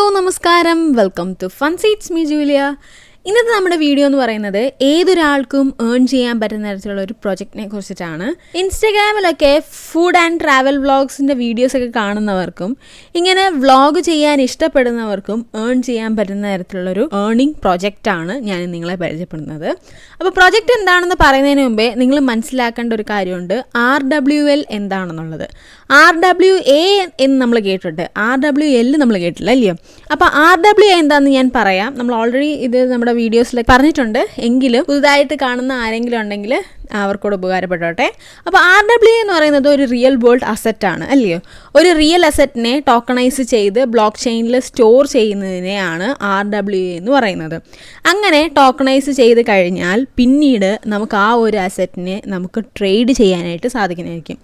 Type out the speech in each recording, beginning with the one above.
Hello നമസ്കാരം, welcome to fun seats me Julia. ഇന്നത്തെ നമ്മുടെ വീഡിയോ എന്ന് പറയുന്നത് ഏതൊരാൾക്കും ഏൺ ചെയ്യാൻ പറ്റുന്ന തരത്തിലുള്ള ഒരു പ്രൊജക്റ്റിനെ കുറിച്ചിട്ടാണ്. ഇൻസ്റ്റഗ്രാമിലൊക്കെ ഫുഡ് ആൻഡ് ട്രാവൽ വ്ളോഗ്സിൻ്റെ വീഡിയോസൊക്കെ കാണുന്നവർക്കും ഇങ്ങനെ വ്ളോഗ് ചെയ്യാൻ ഇഷ്ടപ്പെടുന്നവർക്കും ഏൺ ചെയ്യാൻ പറ്റുന്ന തരത്തിലുള്ളൊരു ഏണിംഗ് പ്രൊജക്റ്റാണ് ഞാൻ നിങ്ങളെ പരിചയപ്പെടുന്നത്. അപ്പോൾ പ്രൊജക്റ്റ് എന്താണെന്ന് പറയുന്നതിന് മുമ്പേ നിങ്ങൾ മനസ്സിലാക്കേണ്ട ഒരു കാര്യമുണ്ട്, RWL എന്താണെന്നുള്ളത്. RWA എന്ന് നമ്മൾ കേട്ടിട്ടുണ്ട്, RWL നമ്മൾ കേട്ടില്ല അല്ലയോ? അപ്പോൾ RWA എന്താണെന്ന് ഞാൻ പറയാം. നമ്മൾ ഓൾറെഡി ഇത് നമ്മുടെ വീഡിയോസിലൊക്കെ പറഞ്ഞിട്ടുണ്ട്, എങ്കിലും പുതുതായിട്ട് കാണുന്ന ആരെങ്കിലും ഉണ്ടെങ്കിൽ അവർക്കൂടെ ഉപകാരപ്പെട്ടോട്ടെ. അപ്പോൾ RWA എന്ന് പറയുന്നത് ഒരു റിയൽ വേൾഡ് അസറ്റാണ് അല്ലയോ? ഒരു റിയൽ അസറ്റിനെ ടോക്കണൈസ് ചെയ്ത് ബ്ലോക്ക് ചെയിനിൽ സ്റ്റോർ ചെയ്യുന്നതിനെയാണ് RWA എന്ന് പറയുന്നത്. അങ്ങനെ ടോക്കണൈസ് ചെയ്ത് കഴിഞ്ഞാൽ പിന്നീട് നമുക്ക് ആ ഒരു അസറ്റിനെ നമുക്ക് ട്രേഡ് ചെയ്യാനായിട്ട് സാധിക്കുന്നതായിരിക്കും.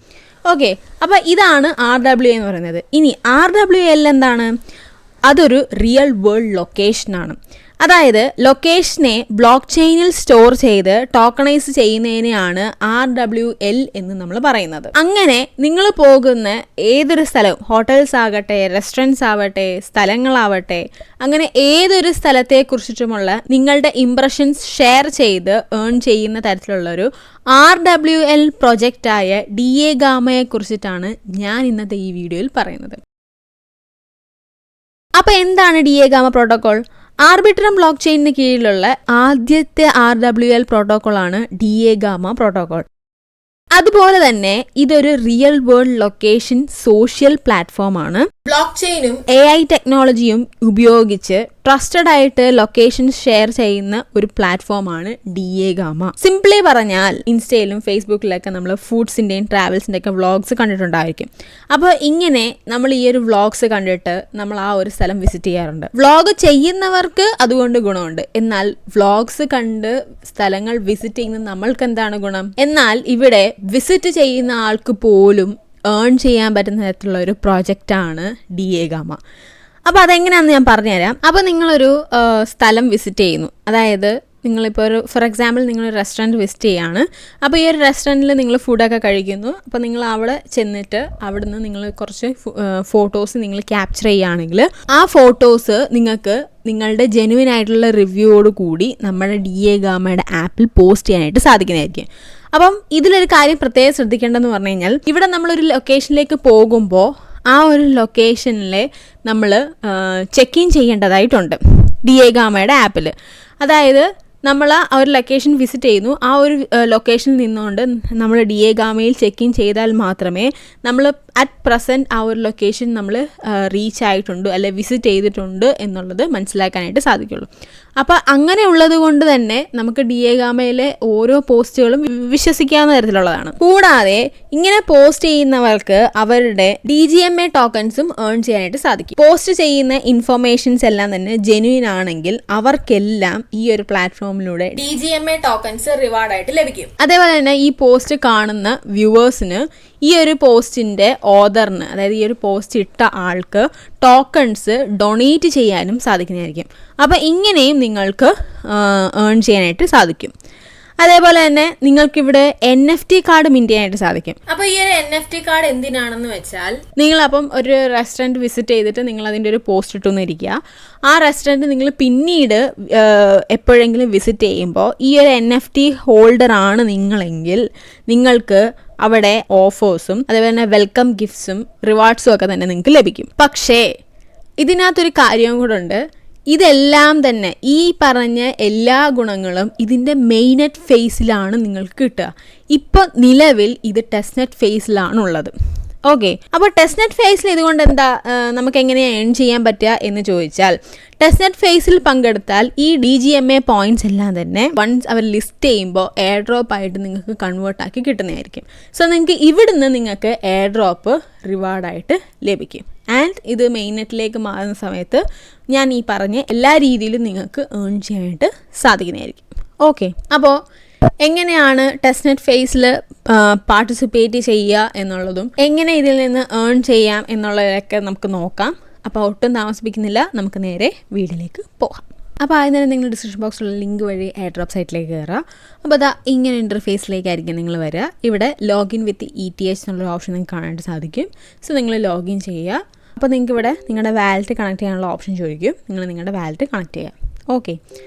ഓക്കെ, അപ്പോൾ ഇതാണ് RWA എന്ന് പറയുന്നത്. ഇനി RWL എന്താണ്? അതൊരു റിയൽ വേൾഡ് ലൊക്കേഷനാണ്. അതായത് ലൊക്കേഷനെ ബ്ലോക്ക് ചെയിനിൽ സ്റ്റോർ ചെയ്ത് ടോക്കണൈസ് ചെയ്യുന്നതിനെയാണ് RWL എന്ന് നമ്മൾ പറയുന്നത്. അങ്ങനെ നിങ്ങൾ പോകുന്ന ഏതൊരു സ്ഥലവും, ഹോട്ടൽസ് ആകട്ടെ, റെസ്റ്റോറൻറ്റ്സ് ആവട്ടെ, സ്ഥലങ്ങളാവട്ടെ, അങ്ങനെ ഏതൊരു സ്ഥലത്തെക്കുറിച്ചിട്ടുമുള്ള നിങ്ങളുടെ ഇംപ്രഷൻസ് ഷെയർ ചെയ്ത് ഏൺ ചെയ്യുന്ന തരത്തിലുള്ളൊരു RWL പ്രൊജക്റ്റായ DA ഗാമയെ കുറിച്ചിട്ടാണ് ഞാൻ ഇന്നത്തെ ഈ വീഡിയോയിൽ പറയുന്നത്. അപ്പോൾ എന്താണ് DA Gama protocol? Arbitrum block ചെയിനിന് കീഴിലുള്ള ആദ്യത്തെ RWL പ്രോട്ടോകോളാണ് DA ഗാമ പ്രോട്ടോകോൾ. അതുപോലെ തന്നെ ഇതൊരു റിയൽ വേൾഡ് ലൊക്കേഷൻ സോഷ്യൽ പ്ലാറ്റ്ഫോമാണ്. ബ്ലോക്ക് ചെയിനും AI ടെക്നോളജിയും ഉപയോഗിച്ച് ട്രസ്റ്റഡ് ആയിട്ട് ലൊക്കേഷൻ ഷെയർ ചെയ്യുന്ന ഒരു പ്ലാറ്റ്ഫോമാണ് DA ഗാമ. സിംപ്ലി പറഞ്ഞാൽ ഇൻസ്റ്റയിലും ഫേസ്ബുക്കിലൊക്കെ നമ്മൾ ഫുഡ്സിൻ്റെയും ട്രാവൽസിൻ്റെ ഒക്കെ വ്ളോഗ്സ് കണ്ടിട്ടുണ്ടായിരിക്കും. അപ്പോൾ ഇങ്ങനെ നമ്മൾ ഈ ഒരു വ്ളോഗ്സ് കണ്ടിട്ട് നമ്മൾ ആ ഒരു സ്ഥലം വിസിറ്റ് ചെയ്യാറുണ്ട്. വ്ളോഗ് ചെയ്യുന്നവർക്ക് അതുകൊണ്ട് ഗുണമുണ്ട്. എന്നാൽ വ്ളോഗ്സ് കണ്ട് സ്ഥലങ്ങൾ വിസിറ്റ് ചെയ്യുന്ന നമ്മൾക്ക് എന്താണ് ഗുണം? എന്നാൽ ഇവിടെ വിസിറ്റ് ചെയ്യുന്ന ആൾക്ക് പോലും ഏൺ ചെയ്യാൻ പറ്റുന്ന തരത്തിലുള്ള ഒരു പ്രോജക്റ്റാണ് DA ഗാമ. അപ്പോൾ അതെങ്ങനെയാണെന്ന് ഞാൻ പറഞ്ഞുതരാം. അപ്പോൾ നിങ്ങളൊരു സ്ഥലം വിസിറ്റ് ചെയ്യുന്നു, അതായത് നിങ്ങളിപ്പോൾ ഒരു ഫോർ എക്സാമ്പിൾ നിങ്ങളൊരു റെസ്റ്റോറൻറ്റ് വിസിറ്റ് ചെയ്യുകയാണ്. അപ്പോൾ ഈ ഒരു റെസ്റ്റോറൻറ്റിൽ നിങ്ങൾ ഫുഡൊക്കെ കഴിക്കുന്നു. അപ്പോൾ നിങ്ങൾ അവിടെ ചെന്നിട്ട് അവിടുന്ന് നിങ്ങൾ കുറച്ച് ഫോട്ടോസ് നിങ്ങൾ ക്യാപ്ചർ ചെയ്യുകയാണെങ്കിൽ ആ ഫോട്ടോസ് നിങ്ങൾക്ക് നിങ്ങളുടെ ജെനുവിൻ ആയിട്ടുള്ള റിവ്യൂയോട് കൂടി നമ്മുടെ DA ഗാമയുടെ ആപ്പിൽ പോസ്റ്റ് ചെയ്യാനായിട്ട് സാധിക്കുന്നതായിരിക്കും. അപ്പം ഇതിലൊരു കാര്യം പ്രത്യേകം ശ്രദ്ധിക്കേണ്ടതെന്ന് പറഞ്ഞു കഴിഞ്ഞാൽ, ഇവിടെ നമ്മളൊരു ലൊക്കേഷനിലേക്ക് പോകുമ്പോൾ ആ ഒരു ലൊക്കേഷനിൽ നമ്മൾ ചെക്ക് ഇൻ ചെയ്യേണ്ടതായിട്ടുണ്ട് DA ഗാമയുടെ ആപ്പിൽ. അതായത് നമ്മൾ ആ ഒരു ലൊക്കേഷൻ വിസിറ്റ് ചെയ്യുന്നു, ആ ഒരു ലൊക്കേഷനിൽ നിന്നുകൊണ്ട് നമ്മൾ DA ഗാമയിൽ ചെക്ക് ഇൻ ചെയ്താൽ മാത്രമേ നമ്മൾ അറ്റ് പ്രസൻറ്റ് ആ ഒരു ലൊക്കേഷൻ നമ്മൾ റീച്ച് ആയിട്ടുണ്ട് അല്ലെ വിസിറ്റ് ചെയ്തിട്ടുണ്ട് എന്നുള്ളത് മനസ്സിലാക്കാനായിട്ട് സാധിക്കുള്ളൂ. അപ്പോൾ അങ്ങനെ ഉള്ളത് കൊണ്ട് തന്നെ നമുക്ക് DA ഗാമയിലെ ഓരോ പോസ്റ്റുകളും വിശ്വസിക്കാവുന്ന തരത്തിലുള്ളതാണ്. കൂടാതെ ഇങ്ങനെ പോസ്റ്റ് ചെയ്യുന്നവർക്ക് അവരുടെ DGMA ടോക്കൺസും ഏൺ ചെയ്യാനായിട്ട് സാധിക്കും. പോസ്റ്റ് ചെയ്യുന്ന ഇൻഫർമേഷൻസ് എല്ലാം തന്നെ ജെന്യുയിൻ ആണെങ്കിൽ അവർക്കെല്ലാം ഈ ഒരു പ്ലാറ്റ്ഫോമിലൂടെ DGMA ടോക്കൺസ് റിവാർഡായിട്ട് ലഭിക്കും. അതേപോലെ തന്നെ ഈ പോസ്റ്റ് കാണുന്ന വ്യൂവേഴ്സിന് ഈ ഒരു പോസ്റ്റിൻ്റെ ഓതറിന്, അതായത് ഈ ഒരു പോസ്റ്റ് ഇട്ട ആൾക്ക് ടോക്കൺസ് ഡൊണേറ്റ് ചെയ്യാനും സാധിക്കുന്നതായിരിക്കും. അപ്പോൾ ഇങ്ങനെയും നിങ്ങൾക്ക് ഏൺ ചെയ്യാനായിട്ട് സാധിക്കും. അതേപോലെ തന്നെ നിങ്ങൾക്കിവിടെ NFT കാർഡ് മിൻറ്റ് ചെയ്യാനായിട്ട് സാധിക്കും. അപ്പോൾ ഈ ഒരു NFT കാർഡ് എന്തിനാണെന്ന് വെച്ചാൽ, നിങ്ങളപ്പം ഒരു റെസ്റ്റോറൻറ്റ് വിസിറ്റ് ചെയ്തിട്ട് നിങ്ങൾ അതിൻ്റെ ഒരു പോസ്റ്റ് ഇട്ടുന്ന് ഇരിക്കുക. ആ റെസ്റ്റോറൻറ്റ് നിങ്ങൾ പിന്നീട് എപ്പോഴെങ്കിലും വിസിറ്റ് ചെയ്യുമ്പോൾ ഈ ഒരു NFT ഹോൾഡർ ആണ് നിങ്ങളെങ്കിൽ നിങ്ങൾക്ക് അവിടെ ഓഫേഴ്സും അതേപോലെ തന്നെ വെൽക്കം ഗിഫ്റ്റ്സും റിവാർഡ്സും ഒക്കെ തന്നെ നിങ്ങൾക്ക് ലഭിക്കും. പക്ഷേ ഇതിനകത്തൊരു കാര്യവും കൂടെ ഉണ്ട്. ഇതെല്ലാം തന്നെ, ഈ പറഞ്ഞ എല്ലാ ഗുണങ്ങളും ഇതിൻ്റെ മെയിൻനെറ്റ് ഫേസിലാണ് നിങ്ങൾക്ക് കിട്ടുക. ഇപ്പോൾ നിലവിൽ ഇത് ടെസ്റ്റ്നെറ്റ് ഫേസിലാണുള്ളത്. ഓക്കെ, അപ്പോൾ ടെസ്റ്റ്നെറ്റ് ഫേസിൽ ഇതുകൊണ്ട് എന്താ നമുക്ക് എങ്ങനെയാണ് ഏൺ ചെയ്യാൻ പറ്റുക എന്ന് ചോദിച്ചാൽ, ടെസ്റ്റ്നെറ്റ് ഫേസിൽ പങ്കെടുത്താൽ ഈ DGMA പോയിന്റ്സ് എല്ലാം തന്നെ വൺസ് അവർ ലിസ്റ്റ് ചെയ്യുമ്പോൾ എയർ ഡ്രോപ്പ് ആയിട്ട് നിങ്ങൾക്ക് കൺവേർട്ട് ആക്കി കിട്ടുന്നതായിരിക്കും. സോ നിങ്ങൾക്ക് ഇവിടുന്ന് നിങ്ങൾക്ക് എയർ ഡ്രോപ്പ് റിവാർഡായിട്ട് ലഭിക്കും. ആൻഡ് ഇത് മെയിൻനെറ്റിലേക്ക് മാറുന്ന സമയത്ത് ഞാൻ ഈ പറഞ്ഞ എല്ലാ രീതിയിലും നിങ്ങൾക്ക് ഏൺ ചെയ്യാനായിട്ട് സാധിക്കുന്നതായിരിക്കും. ഓക്കെ, അപ്പോൾ എങ്ങനെയാണ് ടെസ്റ്റ്നെറ്റ് ഫേസിൽ പാർട്ടിസിപ്പേറ്റ് ചെയ്യുക എന്നുള്ളതും എങ്ങനെ ഇതിൽ നിന്ന് ഏൺ ചെയ്യാം എന്നുള്ളതൊക്കെ നമുക്ക് നോക്കാം. അപ്പോൾ ഒട്ടും താമസിപ്പിക്കുന്നില്ല, നമുക്ക് നേരെ വീഡിയോയിലേക്ക് പോകാം. അപ്പോൾ ആദ്യം തന്നെ നിങ്ങൾ ഡിസ്ക്രിപ്ഷൻ ബോക്സിലുള്ള ലിങ്ക് വഴി എയർ ഡ്രോപ്പ് സൈറ്റിലേക്ക് കയറുക. അപ്പോൾ അതാ ഇങ്ങനെ ഇൻ്റർഫേസിലേക്കായിരിക്കും നിങ്ങൾ വരിക. ഇവിടെ ലോഗിൻ വിത്ത് ETH എന്നുള്ളൊരു ഓപ്ഷൻ നിങ്ങൾക്ക് കാണാനായിട്ട് സാധിക്കും. സോ നിങ്ങൾ ലോഗിൻ ചെയ്യുക. അപ്പോൾ നിങ്ങൾക്ക് ഇവിടെ നിങ്ങളുടെ വാലറ്റ് കണക്ട് ചെയ്യാനുള്ള ഓപ്ഷൻ ചോദിക്കും. നിങ്ങൾ നിങ്ങളുടെ വാലറ്റ് കണക്ട് ചെയ്യുക. ഓക്കെ,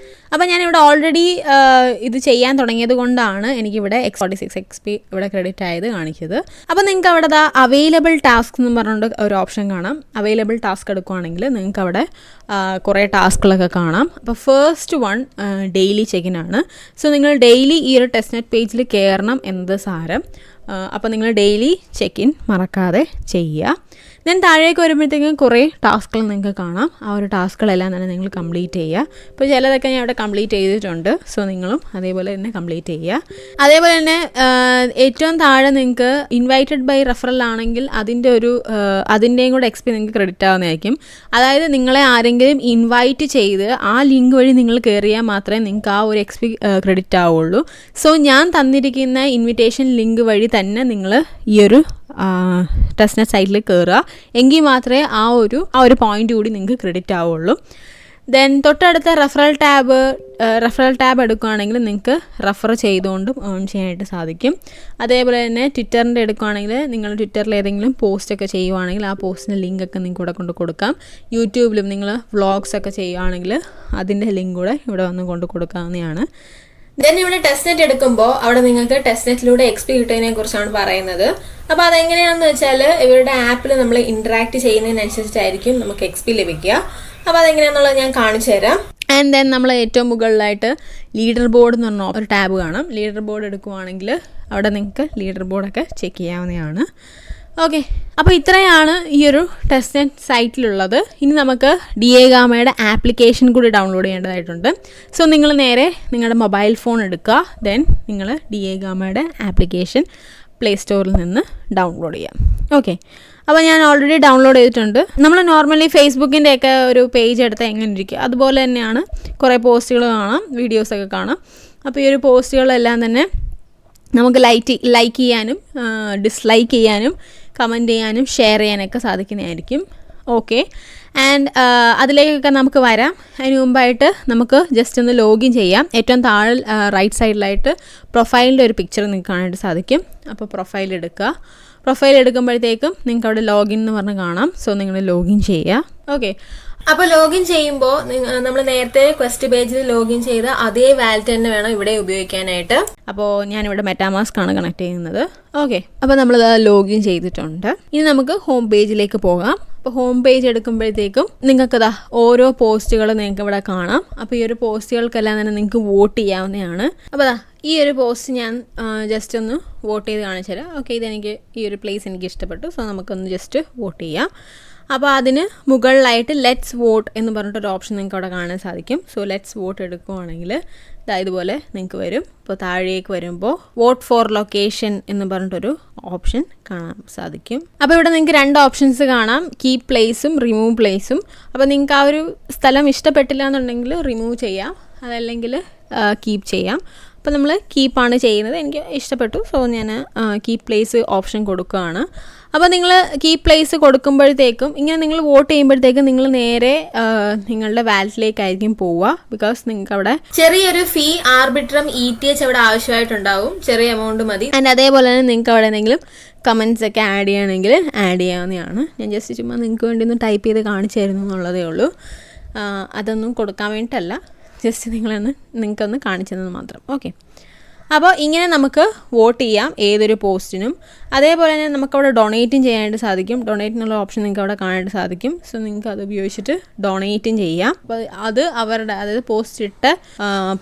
അപ്പോൾ ഞാനിവിടെ ഓൾറെഡി ഇത് ചെയ്യാൻ തുടങ്ങിയത് കൊണ്ടാണ് എനിക്കിവിടെ X46 XP ഇവിടെ ക്രെഡിറ്റ് ആയത് കാണിച്ചത്. അപ്പോൾ നിങ്ങൾക്ക് അവിടെ അവൈലബിൾ ടാസ്ക് എന്ന് പറഞ്ഞുകൊണ്ട് ഒരു ഓപ്ഷൻ കാണാം. അവൈലബിൾ ടാസ്ക് എടുക്കുകയാണെങ്കിൽ നിങ്ങൾക്ക് അവിടെ കുറേ ടാസ്കുകളൊക്കെ കാണാം. അപ്പോൾ ഫസ്റ്റ് വൺ ഡെയിലി ചെക്കിൻ ആണ്. സോ നിങ്ങൾ ഡെയിലി ഈ ഒരു ടെസ്റ്റ് നെറ്റ് പേജിൽ കയറണം എന്നത് സാരം. അപ്പോൾ നിങ്ങൾ ഡെയിലി ചെക്കിൻ മറക്കാതെ ചെയ്യുക. ദെൻ താഴേക്ക് വരുമ്പോഴത്തേക്കും കുറേ ടാസ്കുകൾ നിങ്ങൾക്ക് കാണാം. ആ ഒരു ടാസ്കുകളെല്ലാം തന്നെ നിങ്ങൾ കംപ്ലീറ്റ് ചെയ്യുക. ഇപ്പോൾ ചിലതൊക്കെ ഞാൻ ഇവിടെ കംപ്ലീറ്റ് ചെയ്തിട്ടുണ്ട്. സോ നിങ്ങളും അതേപോലെ തന്നെ കംപ്ലീറ്റ് ചെയ്യുക. അതേപോലെ തന്നെ ഏറ്റവും താഴെ നിങ്ങൾക്ക് ഇൻവൈറ്റഡ് ബൈ റെഫറൽ ആണെങ്കിൽ അതിൻ്റെയും കൂടെ XP നിങ്ങൾക്ക് ക്രെഡിറ്റ് ആവുന്നതായിരിക്കും. അതായത് നിങ്ങളെ ആരെങ്കിലും ഇൻവൈറ്റ് ചെയ്ത് ആ ലിങ്ക് വഴി നിങ്ങൾ കയറിയാൽ മാത്രമേ നിങ്ങൾക്ക് ആ ഒരു XP ക്രെഡിറ്റ് ആവുള്ളൂ. സോ ഞാൻ തന്നിരിക്കുന്ന ഇൻവിറ്റേഷൻ ലിങ്ക് വഴി തന്നെ നിങ്ങൾ ഈ ഒരു ടെസ്റ്റ് നെറ്റ് സൈറ്റിൽ കയറുക. എങ്കിൽ മാത്രമേ ആ ഒരു പോയിന്റ് കൂടി നിങ്ങൾക്ക് ക്രെഡിറ്റ് ആവുള്ളൂ. ദെൻ തൊട്ടടുത്ത റെഫറൽ ടാബ് എടുക്കുകയാണെങ്കിൽ നിങ്ങൾക്ക് റെഫർ ചെയ്തുകൊണ്ടും ഏൺ ചെയ്യാനായിട്ട് സാധിക്കും. അതേപോലെ തന്നെ ട്വിറ്ററിൻ്റെ എടുക്കുകയാണെങ്കിൽ നിങ്ങൾ ട്വിറ്ററിൽ ഏതെങ്കിലും പോസ്റ്റൊക്കെ ചെയ്യുവാണെങ്കിൽ ആ പോസ്റ്റിൻ്റെ ലിങ്കൊക്കെ നിങ്ങൾക്ക് ഇവിടെ കൊണ്ട് കൊടുക്കാം. യൂട്യൂബിലും നിങ്ങൾ വ്ളോഗ്സൊക്കെ ചെയ്യുകയാണെങ്കിൽ അതിൻ്റെ ലിങ്ക് കൂടെ ഇവിടെ വന്ന് കൊണ്ട് കൊടുക്കാവുന്നതാണ്. ദെൻ ഇവിടെ ടെസ്റ്റ് നെറ്റ് എടുക്കുമ്പോൾ അവിടെ നിങ്ങൾക്ക് ടെസ്റ്റ് നെറ്റിലൂടെ XP കിട്ടുന്നതിനെ കുറിച്ചാണ് പറയുന്നത്. അപ്പോൾ അതെങ്ങനെയാണെന്ന് വെച്ചാൽ ഇവരുടെ ആപ്പിൽ നമ്മൾ ഇൻറ്ററാക്ട് ചെയ്യുന്നതിനനുസരിച്ചായിരിക്കും നമുക്ക് XP ലഭിക്കുക. അപ്പോൾ അതെങ്ങനെയാണെന്നുള്ളത് ഞാൻ കാണിച്ചു തരാം. ആൻഡ് ദെൻ നമ്മൾ ഏറ്റവും മുകളിലായിട്ട് ലീഡർ ബോർഡ് എന്ന് പറഞ്ഞ ഒരു ടാബ് കാണാം. ലീഡർ ബോർഡ് എടുക്കുവാണെങ്കിൽ അവിടെ നിങ്ങൾക്ക് ലീഡർ ബോർഡൊക്കെ ചെക്ക് ചെയ്യാവുന്നതാണ്. ഓക്കെ, അപ്പോൾ ഇത്രയാണ് ഈ ഒരു ടെസ്റ്റ് നെറ്റ് സൈറ്റിലുള്ളത്. ഇനി നമുക്ക് DA ഗാമയുടെ ആപ്ലിക്കേഷൻ കൂടി ഡൗൺലോഡ് ചെയ്യേണ്ടതായിട്ടുണ്ട്. സോ നിങ്ങൾ നേരെ നിങ്ങളുടെ മൊബൈൽ ഫോൺ എടുക്കുക. ദെൻ നിങ്ങൾ DA ഗാമയുടെ ആപ്ലിക്കേഷൻ പ്ലേ സ്റ്റോറിൽ നിന്ന് ഡൗൺലോഡ് ചെയ്യാം. ഓക്കെ, അപ്പോൾ ഞാൻ ഓൾറെഡി ഡൗൺലോഡ് ചെയ്തിട്ടുണ്ട്. നമ്മൾ നോർമലി ഫേസ്ബുക്കിൻ്റെയൊക്കെ ഒരു പേജ് എടുത്താൽ എങ്ങനെ ഇരിക്കും അതുപോലെ തന്നെയാണ്. കുറേ പോസ്റ്റുകൾ കാണാം, വീഡിയോസൊക്കെ കാണാം. അപ്പോൾ ഈ ഒരു പോസ്റ്റുകളെല്ലാം തന്നെ നമുക്ക് ലൈക്ക് ചെയ്യാനും ഡിസ്ലൈക്ക് ചെയ്യാനും കമൻറ്റ് ചെയ്യാനും ഷെയർ ചെയ്യാനൊക്കെ സാധിക്കുന്നതായിരിക്കും. ഓക്കെ, ആൻഡ് അതിലേക്കൊക്കെ നമുക്ക് വരാം. അതിന് മുമ്പായിട്ട് നമുക്ക് ജസ്റ്റ് ഒന്ന് ലോഗിൻ ചെയ്യാം. ഏറ്റവും താഴെ റൈറ്റ് സൈഡിലായിട്ട് പ്രൊഫൈലിൻ്റെ ഒരു പിക്ചർ നിങ്ങൾക്ക് കാണാനായിട്ട് സാധിക്കും. അപ്പോൾ പ്രൊഫൈൽ എടുക്കുമ്പോഴത്തേക്കും നിങ്ങൾക്ക് അവിടെ ലോഗിൻ എന്ന് പറഞ്ഞ് കാണാം. സോ നിങ്ങൾ ലോഗിൻ ചെയ്യുക. ഓക്കെ, അപ്പോൾ ലോഗിൻ ചെയ്യുമ്പോൾ നമ്മൾ നേരത്തെ ക്വസ്റ്റ് പേജിൽ ലോഗിൻ ചെയ്ത അതേ വാലറ്റ് തന്നെ വേണം ഇവിടെ ഉപയോഗിക്കാനായിട്ട്. അപ്പോൾ ഞാനിവിടെ മെറ്റാമാസ്ക് ആണ് കണക്ട് ചെയ്യുന്നത്. ഓക്കെ, അപ്പോൾ നമ്മളിത് ലോഗിൻ ചെയ്തിട്ടുണ്ട്. ഇനി നമുക്ക് ഹോം പേജിലേക്ക് പോകാം. അപ്പോൾ ഹോം പേജ് എടുക്കുമ്പോഴത്തേക്കും നിങ്ങൾക്കതാ ഓരോ പോസ്റ്റുകൾ നിങ്ങൾക്ക് ഇവിടെ കാണാം. അപ്പോൾ ഈ ഒരു പോസ്റ്റുകൾക്കെല്ലാം തന്നെ നിങ്ങൾക്ക് വോട്ട് ചെയ്യാവുന്നതാണ്. അപ്പോൾ ഈ ഒരു പോസ്റ്റ് ഞാൻ ജസ്റ്റ് ഒന്ന് വോട്ട് ചെയ്ത് കാണിച്ചു തരാം. ഓക്കെ, ഈ ഒരു പ്ലേസ് എനിക്ക് ഇഷ്ടപ്പെട്ടു. സോ നമുക്കൊന്ന് ജസ്റ്റ് വോട്ട് ചെയ്യാം. അപ്പോൾ അതിന് മുകളിലായിട്ട് ലെറ്റ്സ് വോട്ട് എന്ന് പറഞ്ഞിട്ടൊരു ഓപ്ഷൻ നിങ്ങൾക്ക് അവിടെ കാണാൻ സാധിക്കും. സോ ലെറ്റ്സ് വോട്ട് എടുക്കുകയാണെങ്കിൽ ഇതുപോലെ നിങ്ങൾക്ക് വരും. ഇപ്പോൾ താഴേക്ക് വരുമ്പോൾ വോട്ട് ഫോർ ലൊക്കേഷൻ എന്ന് പറഞ്ഞിട്ടൊരു ഓപ്ഷൻ കാണാൻ സാധിക്കും. അപ്പോൾ ഇവിടെ നിങ്ങൾക്ക് 2 ഓപ്ഷൻസ് കാണാം, കീപ് പ്ലേസും റിമൂവ് പ്ലേസും. അപ്പോൾ നിങ്ങൾക്ക് ആ ഒരു സ്ഥലം ഇഷ്ടപ്പെട്ടില്ല എന്നുണ്ടെങ്കിൽ റിമൂവ് ചെയ്യാം, അതല്ലെങ്കിൽ കീപ്പ് ചെയ്യാം. അപ്പോൾ നമ്മൾ കീപ്പാണ് ചെയ്യുന്നത്. എനിക്ക് ഇഷ്ടപ്പെട്ടു. സോ ഞാൻ കീപ്പ് പ്ലേസ് ഓപ്ഷൻ കൊടുക്കുകയാണ്. അപ്പോൾ നിങ്ങൾ കീപ്പ് പ്ലേസ് കൊടുക്കുമ്പോഴത്തേക്കും ഇങ്ങനെ നിങ്ങൾ വോട്ട് ചെയ്യുമ്പോഴത്തേക്കും നിങ്ങൾ നേരെ നിങ്ങളുടെ വാലറ്റിലേക്കായിരിക്കും പോവുക. ബിക്കോസ് നിങ്ങൾക്ക് അവിടെ ചെറിയൊരു ഫീ ആർബിട്രം ETH അവിടെ ആവശ്യമായിട്ടുണ്ടാവും. ചെറിയ എമൗണ്ട് മതി. ആൻഡ് അതേപോലെ തന്നെ നിങ്ങൾക്ക് അവിടെ എന്തെങ്കിലും കമൻറ്റ്സ് ഒക്കെ ആഡ് ചെയ്യണമെങ്കിൽ ആഡ് ചെയ്യാവുന്നതാണ്. ഞാൻ ജസ്റ്റ് ചുമ്മാ നിങ്ങൾക്ക് വേണ്ടി ഒന്ന് ടൈപ്പ് ചെയ്ത് കാണിച്ചു തരുന്നു എന്നുള്ളതേ ഉള്ളൂ. അതൊന്നും കൊടുക്കാൻ വേണ്ടിയിട്ടല്ല, ജസ്റ്റ് നിങ്ങൾക്കൊന്ന് കാണിച്ചു തന്നത് മാത്രം. ഓക്കെ, അപ്പോൾ ഇങ്ങനെ നമുക്ക് വോട്ട് ചെയ്യാം ഏതൊരു പോസ്റ്റിനും. അതേപോലെ തന്നെ നമുക്കവിടെ ഡൊണേറ്റും ചെയ്യാനായിട്ട് സാധിക്കും. ഡൊണേറ്റ് എന്നുള്ള ഓപ്ഷൻ നിങ്ങൾക്ക് അവിടെ കാണാനായിട്ട് സാധിക്കും. സോ നിങ്ങൾക്ക് അത് ഉപയോഗിച്ചിട്ട് ഡൊണേറ്റും ചെയ്യാം. അപ്പോൾ അത് അതായത്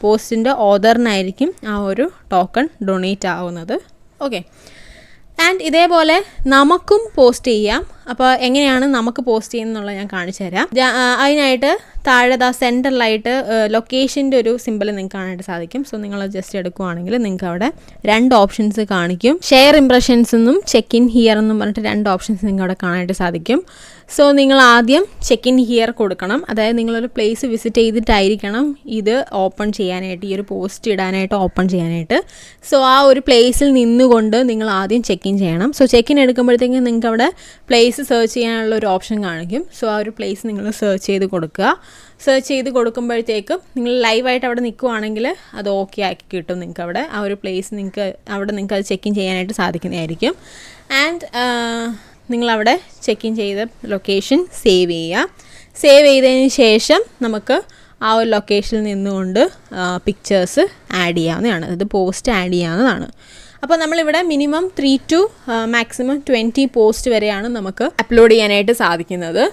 പോസ്റ്റിൻ്റെ ഓതറിനായിരിക്കും ആ ഒരു ടോക്കൺ ഡൊണേറ്റ് ആവുന്നത്. ഓക്കെ, ആൻഡ് ഇതേപോലെ നമുക്കും പോസ്റ്റ് ചെയ്യാം. അപ്പോൾ എങ്ങനെയാണ് നമുക്ക് പോസ്റ്റ് ചെയ്യുന്നതെന്നുള്ളത് ഞാൻ കാണിച്ചു തരാം. അതിനായിട്ട് താഴെ സെൻറ്ററിലായിട്ട് ലൊക്കേഷൻ്റെ ഒരു സിമ്പിൾ നിങ്ങൾക്ക് കാണാനായിട്ട് സാധിക്കും. സോ നിങ്ങൾ ജസ്റ്റ് എടുക്കുവാണെങ്കിൽ നിങ്ങൾക്ക് അവിടെ 2 ഓപ്ഷൻസ് കാണിക്കും. ഷെയർ ഇംപ്രഷൻസ് എന്നും ചെക്ക് ഇൻ ഹിയർ എന്നും പറഞ്ഞിട്ട് 2 ഓപ്ഷൻസ് നിങ്ങൾക്ക് അവിടെ കാണാനായിട്ട് സാധിക്കും. സോ നിങ്ങൾ ആദ്യം ചെക്ക് ഇൻ ഹിയർ കൊടുക്കണം. അതായത് നിങ്ങളൊരു പ്ലേസ് വിസിറ്റ് ചെയ്തിട്ടായിരിക്കണം ഇത് ഓപ്പൺ ചെയ്യാനായിട്ട്, ഈ ഒരു പോസ്റ്റ് ഇടാനായിട്ട് ഓപ്പൺ ചെയ്യാനായിട്ട്. സോ ആ ഒരു പ്ലേസിൽ നിന്നുകൊണ്ട് നിങ്ങൾ ആദ്യം ചെക്ക് ഇൻ ചെയ്യണം. സോ ചെക്ക് ഇൻ എടുക്കുമ്പോഴത്തേക്കും നിങ്ങൾക്ക് അവിടെ പ്ലേസ് സെർച്ച് ചെയ്യാനുള്ള ഒരു ഓപ്ഷൻ കാണിക്കും. സോ ആ ഒരു പ്ലേസ് നിങ്ങൾ സെർച്ച് ചെയ്ത് കൊടുക്കുക. സെർച്ച് ചെയ്ത് കൊടുക്കുമ്പോഴത്തേക്കും നിങ്ങൾ ലൈവായിട്ട് അവിടെ നിൽക്കുവാണെങ്കിൽ അത് ഓക്കെ ആക്കി കിട്ടും. നിങ്ങൾക്ക് അവിടെ ആ ഒരു പ്ലേസ് നിങ്ങൾക്ക് അത് ചെക്ക് ഇൻ ചെയ്യാനായിട്ട് സാധിക്കുന്നതായിരിക്കും. ആൻഡ് നിങ്ങളവിടെ ചെക്ക് ഇൻ ചെയ്ത ലൊക്കേഷൻ സേവ് ചെയ്യുക. സേവ് ചെയ്തതിന് ശേഷം നമുക്ക് ആ ഒരു ലൊക്കേഷനിൽ നിന്നുകൊണ്ട് പിക്ചേഴ്സ് ആഡ് ചെയ്യാവുന്നതാണ്, അതായത് പോസ്റ്റ് ആഡ് ചെയ്യാവുന്നതാണ്. അപ്പോൾ നമ്മളിവിടെ മിനിമം 3 to മാക്സിമം 20 പോസ്റ്റ് വരെയാണ് നമുക്ക് അപ്ലോഡ് ചെയ്യാനായിട്ട് സാധിക്കുന്നത്.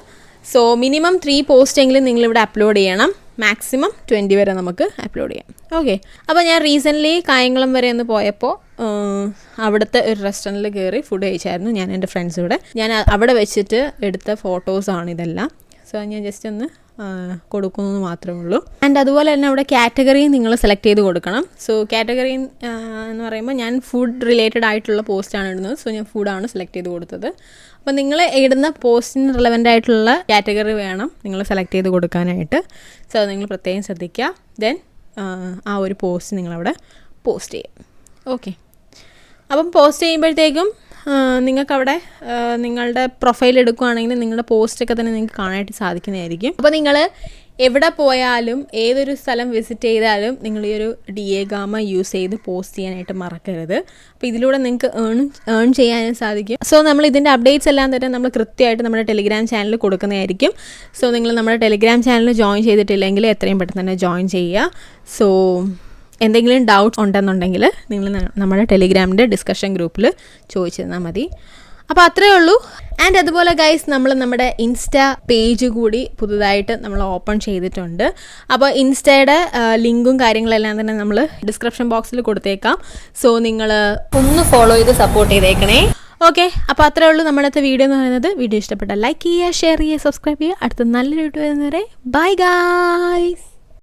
സോ മിനിമം 3 പോസ്റ്റ് എങ്കിലും നിങ്ങളിവിടെ അപ്ലോഡ് ചെയ്യണം, മാക്സിമം 20 വരെ നമുക്ക് അപ്ലോഡ് ചെയ്യാം. ഓക്കെ, അപ്പോൾ ഞാൻ റീസെൻ്റ്ലി കായംകുളം വരെ ഒന്ന് പോയപ്പോൾ അവിടുത്തെ ഒരു റെസ്റ്റോറൻറ്റിൽ കയറി ഫുഡ് കഴിച്ചായിരുന്നു ഞാൻ എൻ്റെ ഫ്രണ്ട്സ് കൂടെ. ഞാൻ അവിടെ വെച്ചിട്ട് എടുത്ത ഫോട്ടോസാണ് ഇതെല്ലാം. സോ ഞാൻ ജസ്റ്റ് ഒന്ന് കൊടുക്കുന്നത് മാത്രമേ ഉള്ളൂ. ആൻഡ് അതുപോലെ തന്നെ അവിടെ കാറ്റഗറി നിങ്ങൾ സെലക്ട് ചെയ്ത് കൊടുക്കണം. സോ കാറ്റഗറി എന്ന് പറയുമ്പോൾ ഞാൻ ഫുഡ് റിലേറ്റഡ് ആയിട്ടുള്ള പോസ്റ്റാണ് ഇടുന്നത്. സോ ഞാൻ ഫുഡാണ് സെലക്ട് ചെയ്ത് കൊടുത്തത്. അപ്പോൾ നിങ്ങൾ ഇടുന്ന പോസ്റ്റിന് റിലവൻ്റ് ആയിട്ടുള്ള കാറ്റഗറി വേണം നിങ്ങൾ സെലക്ട് ചെയ്ത് കൊടുക്കാനായിട്ട്. സോ അത് നിങ്ങൾ പ്രത്യേകം ശ്രദ്ധിക്കുക. ദെൻ ആ ഒരു പോസ്റ്റ് നിങ്ങളവിടെ പോസ്റ്റ് ചെയ്യും. ഓക്കെ, അപ്പം പോസ്റ്റ് ചെയ്യുമ്പോഴത്തേക്കും നിങ്ങൾക്കവിടെ നിങ്ങളുടെ പ്രൊഫൈൽ എടുക്കുകയാണെങ്കിൽ നിങ്ങളുടെ പോസ്റ്റൊക്കെ തന്നെ നിങ്ങൾക്ക് കാണാനായിട്ട് സാധിക്കുന്നതായിരിക്കും. അപ്പോൾ നിങ്ങൾ എവിടെ പോയാലും ഏതൊരു സ്ഥലം വിസിറ്റ് ചെയ്താലും നിങ്ങൾ ഈ ഒരു DA Gamma യൂസ് ചെയ്ത് പോസ്റ്റ് ചെയ്യാനായിട്ട് മറക്കരുത്. അപ്പോൾ ഇതിലൂടെ നിങ്ങൾക്ക് ഏൺ ചെയ്യാനും സാധിക്കും. സോ നമ്മൾ ഇതിൻ്റെ അപ്ഡേറ്റ്സ് എല്ലാം തന്നെ നമ്മൾ കൃത്യമായിട്ട് നമ്മുടെ ടെലിഗ്രാം ചാനലിൽ കൊടുക്കുന്നതായിരിക്കും. സോ നിങ്ങൾ നമ്മുടെ ടെലിഗ്രാം ചാനൽ ജോയിൻ ചെയ്തിട്ടില്ലെങ്കിൽ എത്രയും പെട്ടെന്ന് തന്നെ ജോയിൻ ചെയ്യുക. സോ എന്തെങ്കിലും ഡൗട്ട്സ് ഉണ്ടെന്നുണ്ടെങ്കിൽ നിങ്ങൾ നമ്മുടെ ടെലിഗ്രാമിൻ്റെ ഡിസ്കഷൻ ഗ്രൂപ്പിൽ ചോദിച്ചു തന്നാൽ മതി. അപ്പോൾ അത്രയേ ഉള്ളൂ. ആൻഡ് അതുപോലെ ഗൈസ്, നമ്മൾ നമ്മുടെ ഇൻസ്റ്റാ പേജ് കൂടി പുതുതായിട്ട് നമ്മൾ ഓപ്പൺ ചെയ്തിട്ടുണ്ട്. അപ്പോൾ ഇൻസ്റ്റയുടെ ലിങ്കും കാര്യങ്ങളെല്ലാം തന്നെ നമ്മൾ ഡിസ്ക്രിപ്ഷൻ ബോക്സിൽ കൊടുത്തേക്കാം. സോ നിങ്ങൾ ഒന്ന് ഫോളോ ചെയ്ത് സപ്പോർട്ട് ചെയ്തേക്കണേ. ഓക്കെ, അപ്പോൾ അത്രയേ ഉള്ളൂ നമ്മുടെ വീഡിയോ എന്ന് പറയുന്നത്. വീഡിയോ ഇഷ്ടപ്പെട്ടാൽ ലൈക്ക് ചെയ്യുക, ഷെയർ ചെയ്യുക, സബ്സ്ക്രൈബ് ചെയ്യുക. അടുത്ത നല്ലൊരു വീഡിയോ വരുന്നവരെ ബൈ ഗൈസ്.